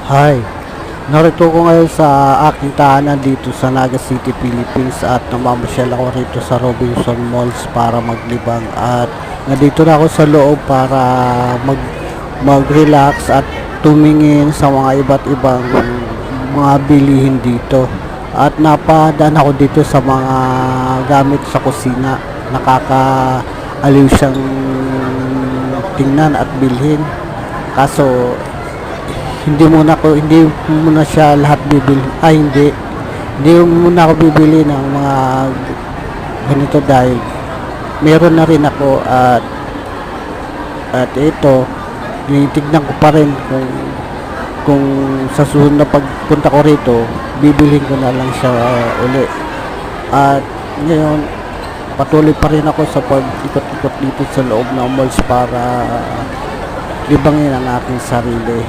Hi, narito ko ngayon sa aking tahanan dito sa Naga City, Philippines at namamasyal ako rito sa Robinson Malls para maglibang at nandito na ako sa loob para mag-relax at tumingin sa mga iba't ibang mga bilihin dito. At napadaan ako dito sa mga gamit sa kusina. Nakakaaliw siyang tingnan at bilhin. Kaso hindi muna siya lahat bibili. Hindi muna ako bibili ng mga ganito dahil meron na rin ako at ito tinitignan ko pa rin kung sa susunod na pagpunta ko rito bibilhin ko na lang siya uli. At ngayon patuloy pa rin ako sa pag-ikot-ikot dito sa loob ng malls para libangin ang aking sarili.